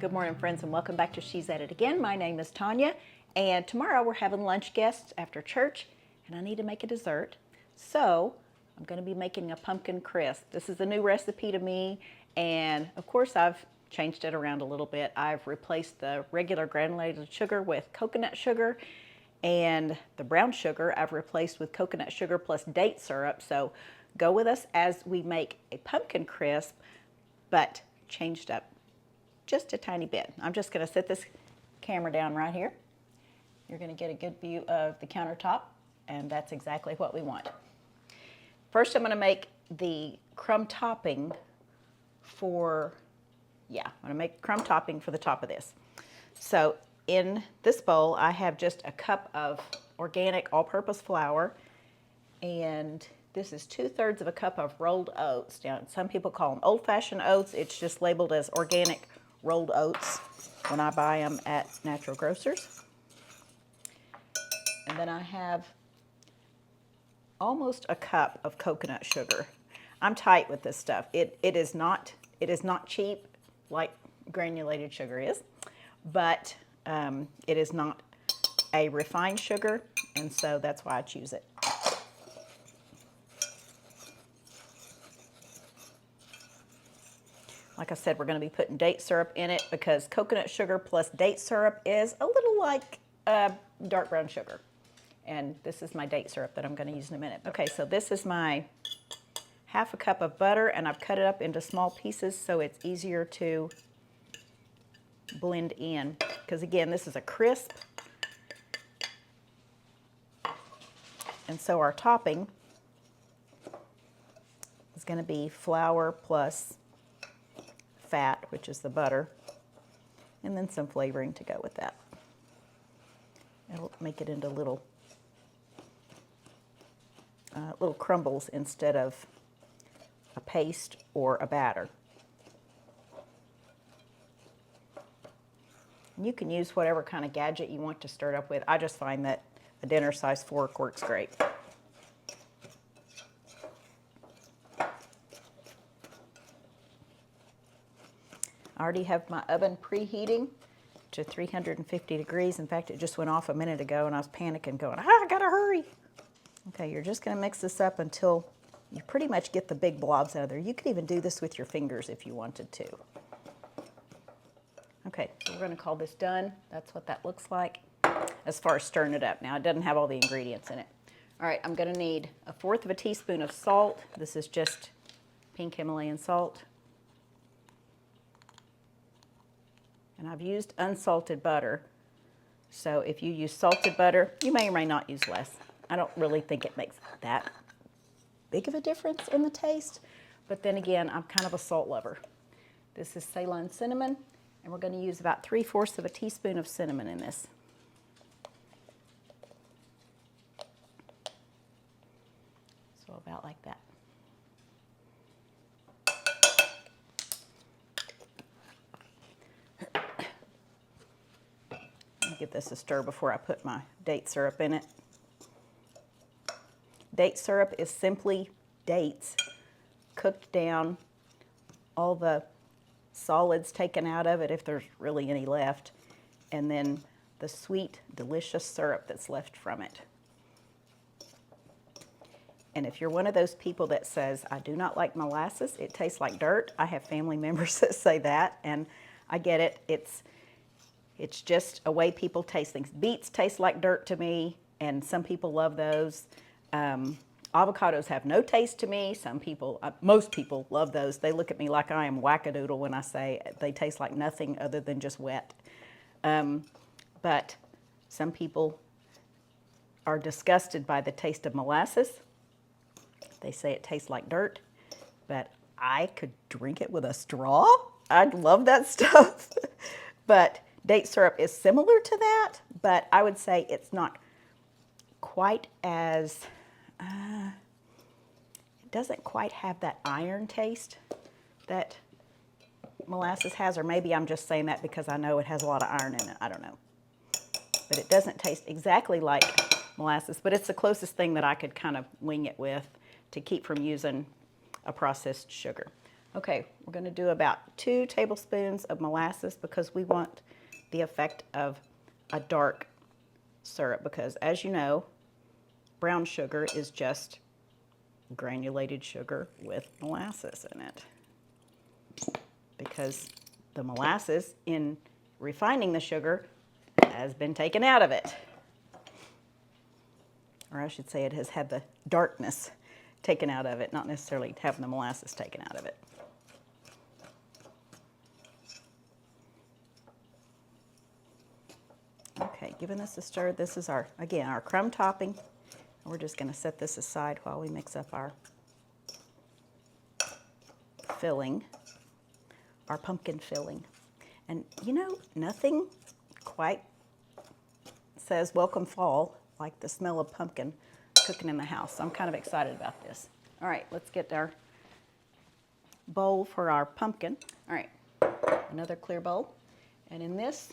Good morning, friends, and welcome back to She's At It Again. My name is Tanya, and tomorrow we're having lunch guests after church, and I need to make a dessert. So I'm going to be making a pumpkin crisp. This is a new recipe to me, and of course I've changed it around a little bit. I've replaced the regular granulated sugar with coconut sugar, and the brown sugar I've replaced with coconut sugar plus date syrup. So go with us as we make a pumpkin crisp, but changed up just a tiny bit. I'm just going to set this camera down right here. You're going to get a good view of the countertop, and that's exactly what we want. First, I'm going to make the crumb topping for, I'm going to make crumb topping for the top of this. So in this bowl, I have just a cup of organic all-purpose flour, and this is 2/3 of a cup of rolled oats. Now, some people call them old-fashioned oats. It's just labeled as organic rolled oats when I buy them at Natural Grocers. And then I have almost a cup of coconut sugar. I'm tight with this stuff. It is not cheap like granulated sugar is, but it is not a refined sugar, and so that's why I choose it. Like I said, we're going to be putting date syrup in it because coconut sugar plus date syrup is a little like dark brown sugar. And this is my date syrup that I'm going to use in a minute. Okay, so this is my half a cup of butter, and I've cut it up into small pieces so it's easier to blend in. Because again, this is a crisp. And so our topping is going to be flour plus fat, which is the butter, and then some flavoring to go with that. It'll make it into little crumbles instead of a paste or a batter. And you can use whatever kind of gadget you want to stir it up with. I just find that a dinner-sized fork works great. I already have my oven preheating to 350 degrees. In fact, it just went off a minute ago and I was panicking going, I gotta hurry. Okay, you're just gonna mix this up until you pretty much get the big blobs out of there. You could even do this with your fingers if you wanted to. Okay, so we're gonna call this done. That's what that looks like as far as stirring it up. Now, it doesn't have all the ingredients in it. All right, I'm gonna need 1/4 teaspoon of salt. This is just pink Himalayan salt. And I've used unsalted butter. So if you use salted butter, you may or may not use less. I don't really think it makes that big of a difference in the taste. But then again, I'm kind of a salt lover. This is Ceylon cinnamon, and we're going to use about 3/4 teaspoon of cinnamon in this. So about like that. Give this a stir before I put my date syrup in it. Date syrup is simply dates cooked down, all the solids taken out of it if there's really any left, and then the sweet, delicious syrup that's left from it. And if you're one of those people that says, I do not like molasses, it tastes like dirt, I have family members that say that, and I get it. It's just a way people taste things. Beets taste like dirt to me, and some people love those. Avocados have no taste to me. Most people love those. They look at me like I am wackadoodle when I say they taste like nothing other than just wet. But some people are disgusted by the taste of molasses. They say it tastes like dirt, but I could drink it with a straw. I'd love that stuff. But date syrup is similar to that, but I would say it's not quite as, it doesn't quite have that iron taste that molasses has, or maybe I'm just saying that because I know it has a lot of iron in it. I don't know. But it doesn't taste exactly like molasses, but it's the closest thing that I could kind of wing it with to keep from using a processed sugar. Okay, we're going to do about 2 tablespoons of molasses because we want the effect of a dark syrup, because as you know, brown sugar is just granulated sugar with molasses in it. Because the molasses in refining the sugar has been taken out of it. Or I should say it has had the darkness taken out of it, not necessarily having the molasses taken out of it. Okay, giving this a stir. This is our, again, our crumb topping. We're just going to set this aside while we mix up our filling, our pumpkin filling. And you know, nothing quite says welcome fall like the smell of pumpkin cooking in the house. So I'm kind of excited about this. All right, let's get our bowl for our pumpkin. All right, another clear bowl. And in this,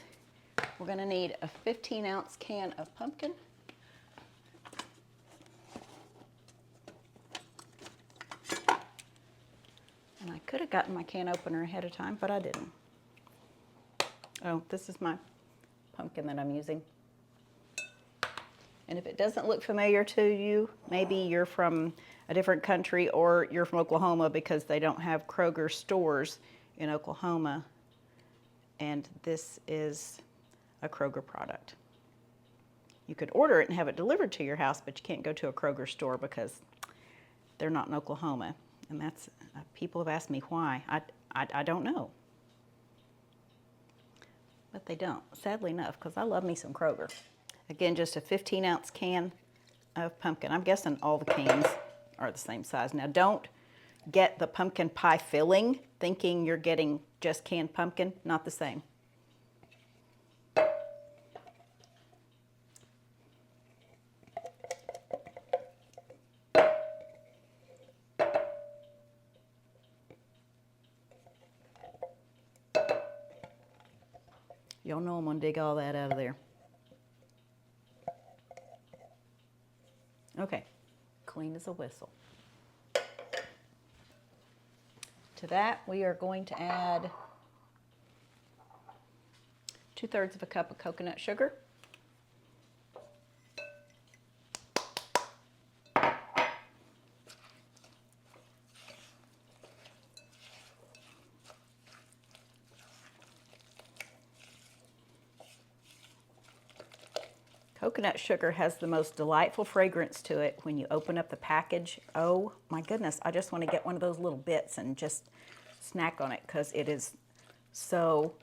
we're going to need a 15-ounce can of pumpkin. And I could have gotten my can opener ahead of time, but I didn't. Oh, this is my pumpkin that I'm using. And if it doesn't look familiar to you, maybe you're from a different country or you're from Oklahoma, because they don't have Kroger stores in Oklahoma. And this is a Kroger product. You could order it and have it delivered to your house, but you can't go to a Kroger store because they're not in Oklahoma. And that's, people have asked me why. I don't know. But they don't, sadly enough, because I love me some Kroger. Again, just a 15-ounce can of pumpkin. I'm guessing all the cans are the same size. Now, don't get the pumpkin pie filling thinking you're getting just canned pumpkin. Not the same. Y'all know I'm going to dig all that out of there. Okay, clean as a whistle. To that, we are going to add 2/3 of a cup of coconut sugar. Coconut sugar has the most delightful fragrance to it when you open up the package. Oh my goodness, I just want to get one of those little bits and just snack on it because it is so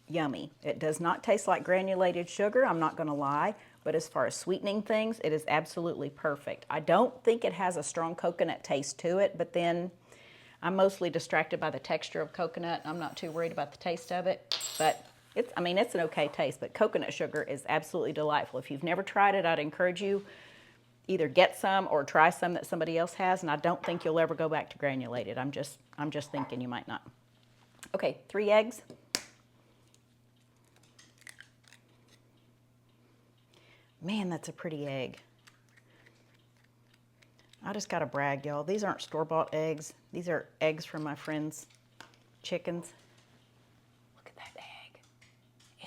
yummy. It does not taste like granulated sugar, I'm not going to lie, but as far as sweetening things, it is absolutely perfect. I don't think it has a strong coconut taste to it, but then I'm mostly distracted by the texture of coconut. I'm not too worried about the taste of it, but it's an okay taste, but coconut sugar is absolutely delightful. If you've never tried it, I'd encourage you either get some or try some that somebody else has, and I don't think you'll ever go back to granulated. I'm just thinking you might not. Okay, 3 eggs. Man, that's a pretty egg. I just gotta brag, y'all. These aren't store-bought eggs. These are eggs from my friend's chickens. Look at that egg.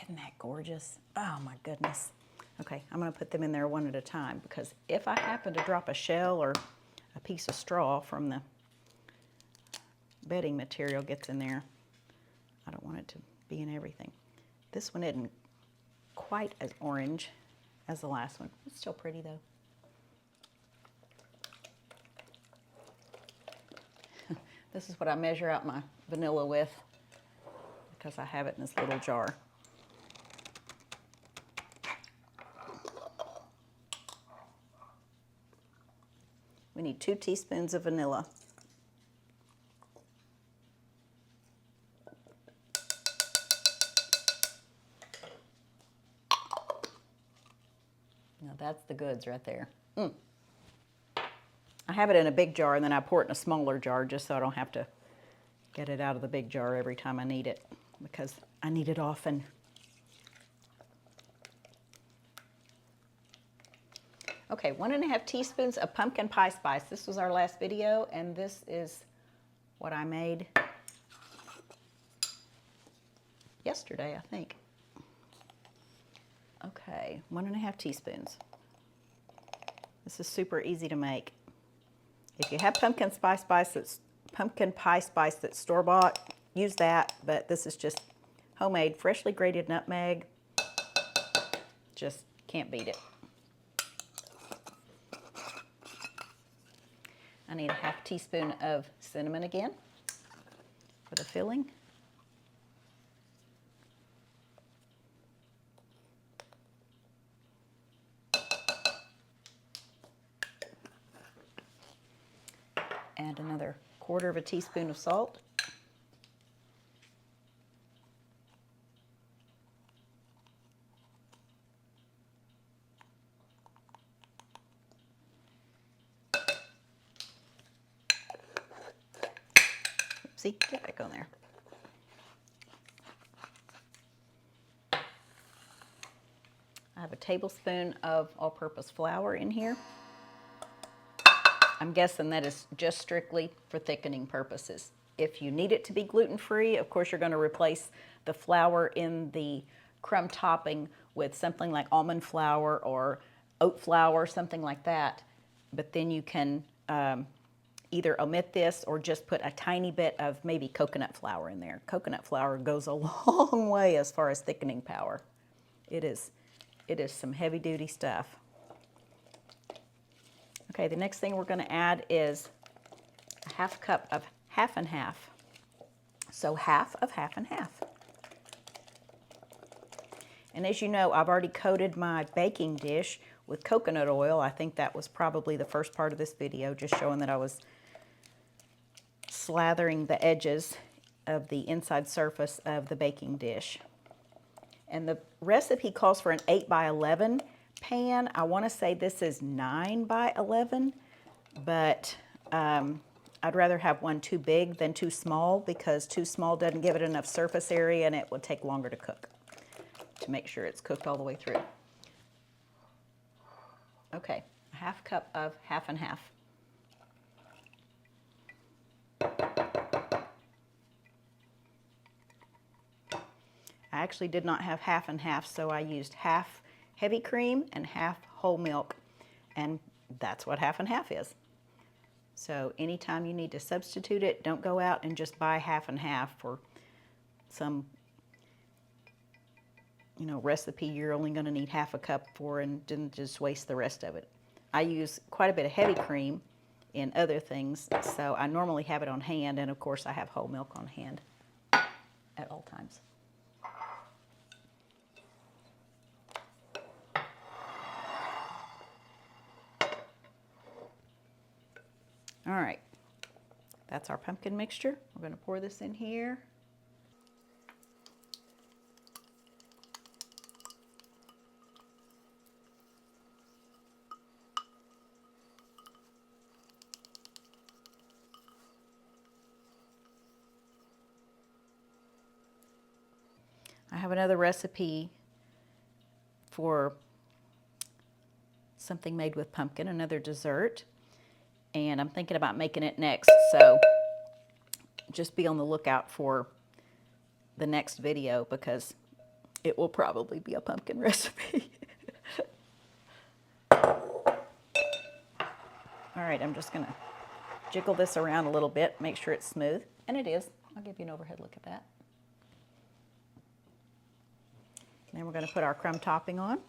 Isn't that gorgeous? Oh my goodness. Okay, I'm gonna put them in there one at a time because if I happen to drop a shell or a piece of straw from the bedding material gets in there, I don't want it to be in everything. This one isn't quite as orange as the last one. It's still pretty though. This is what I measure out my vanilla with because I have it in this little jar. We need 2 teaspoons of vanilla. Now that's the goods right there. I have it in a big jar and then I pour it in a smaller jar just so I don't have to get it out of the big jar every time I need it because I need it often. Okay, 1½ teaspoons of pumpkin pie spice. This was our last video and this is what I made. yesterday, I think. Okay, 1½ teaspoons. This is super easy to make. If you have pumpkin pie spice that's store-bought, use that, but this is just homemade, freshly grated nutmeg. Just can't beat it. I need a ½ teaspoon of cinnamon again for the filling. And another ¼ teaspoon of salt. See, get back on there. I have a tablespoon of all-purpose flour in here. I'm guessing that is just strictly for thickening purposes. If you need it to be gluten-free, of course you're going to replace the flour in the crumb topping with something like almond flour or oat flour, something like that. But then you can either omit this or just put a tiny bit of maybe coconut flour in there. Coconut flour goes a long way as far as thickening power. It is some heavy-duty stuff. Okay, the next thing we're going to add is a ½ cup of half and half. So half of half and half. And as you know, I've already coated my baking dish with coconut oil. I think that was probably the first part of this video, just showing that I was slathering the edges of the inside surface of the baking dish. And the recipe calls for an 8 by 11 pan. I want to say this is 9 by 11, but I'd rather have one too big than too small, because too small doesn't give it enough surface area and it would take longer to cook, to make sure it's cooked all the way through. Okay, a ½ cup of half and half. I actually did not have half and half, so I used half heavy cream and half whole milk, and that's what half and half is. So anytime you need to substitute it, don't go out and just buy half and half for some, you know, recipe you're only going to need ½ a cup for, and didn't just waste the rest of it. I use quite a bit of heavy cream in other things, so I normally have it on hand, and of course I have whole milk on hand at all times. All right, that's our pumpkin mixture. We're going to pour this in here. I have another recipe for something made with pumpkin, another dessert. And I'm thinking about making it next, so just be on the lookout for the next video, because it will probably be a pumpkin recipe. All right, I'm just gonna jiggle this around a little bit, make sure it's smooth, and it is. I'll give you an overhead look at that. And then we're gonna put our crumb topping on.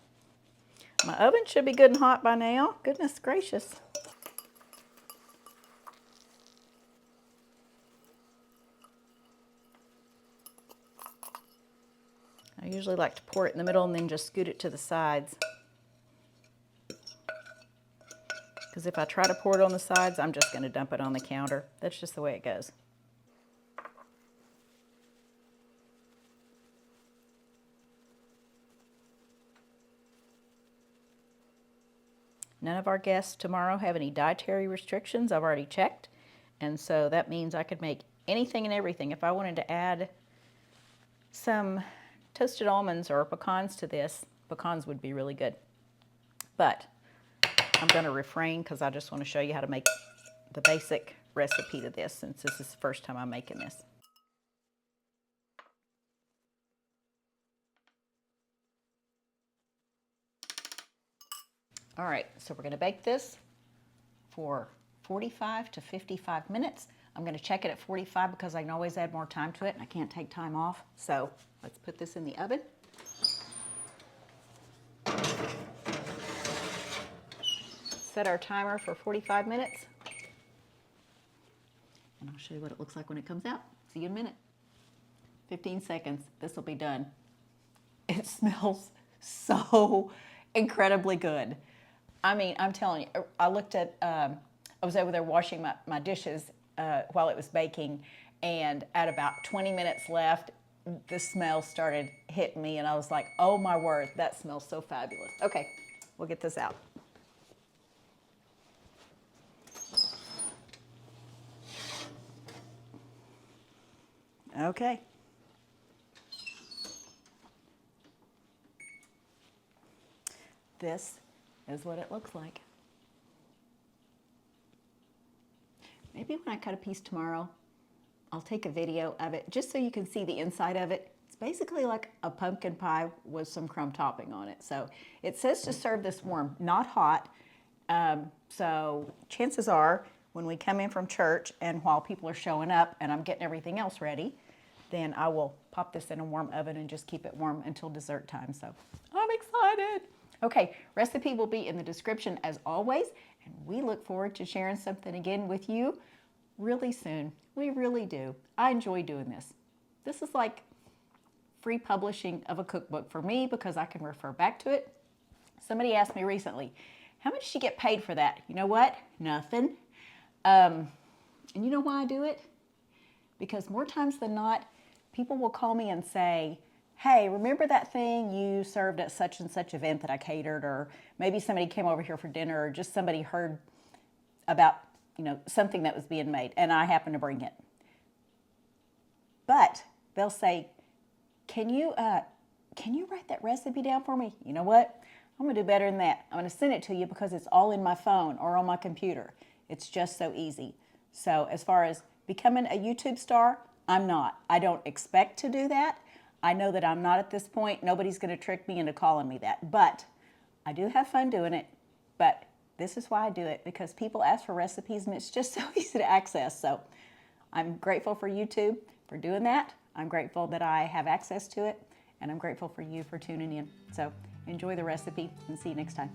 My oven should be good and hot by now. Goodness gracious. I usually like to pour it in the middle and then just scoot it to the sides. Because if I try to pour it on the sides, I'm just going to dump it on the counter. That's just the way it goes. None of our guests tomorrow have any dietary restrictions. I've already checked. And so that means I could make anything and everything. If I wanted to add some toasted almonds or pecans to this, pecans would be really good. But I'm going to refrain, because I just want to show you how to make the basic recipe to this, since this is the first time I'm making this. All right, so we're gonna bake this for 45 to 55 minutes. I'm gonna check it at 45 because I can always add more time to it and I can't take time off. So let's put this in the oven. Set our timer for 45 minutes. And I'll show you what it looks like when it comes out. See you in a minute. 15 seconds, this will be done. It smells so incredibly good. I mean, I'm telling you, I looked at, I was over there washing my dishes while it was baking, and at about 20 minutes left, the smell started hitting me, and I was like, oh my word, that smells so fabulous. Okay, we'll get this out. Okay. This is what it looks like. Maybe when I cut a piece tomorrow, I'll take a video of it just so you can see the inside of it. It's basically like a pumpkin pie with some crumb topping on it. So it says to serve this warm, not hot. So chances are when we come in from church and while people are showing up and I'm getting everything else ready, then I will pop this in a warm oven and just keep it warm until dessert time. So I'm excited. Okay, recipe will be in the description as always, and we look forward to sharing something again with you really soon. We really do. I enjoy doing this. This is like free publishing of a cookbook for me because I can refer back to it. Somebody asked me recently, how much did you get paid for that? You know what? Nothing. And you know why I do it? Because more times than not, people will call me and say, hey, remember that thing you served at such and such event that I catered, or maybe somebody came over here for dinner, or just somebody heard about, something that was being made, and I happen to bring it. But they'll say, can you write that recipe down for me? You know what? I'm gonna do better than that. I'm gonna send it to you because it's all in my phone or on my computer. It's just so easy. So as far as becoming a YouTube star, I'm not. I don't expect to do that. I know that I'm not at this point. Nobody's going to trick me into calling me that. But I do have fun doing it. But this is why I do it, because people ask for recipes and it's just so easy to access. So I'm grateful for YouTube for doing that. I'm grateful that I have access to it. And I'm grateful for you for tuning in. So enjoy the recipe and see you next time.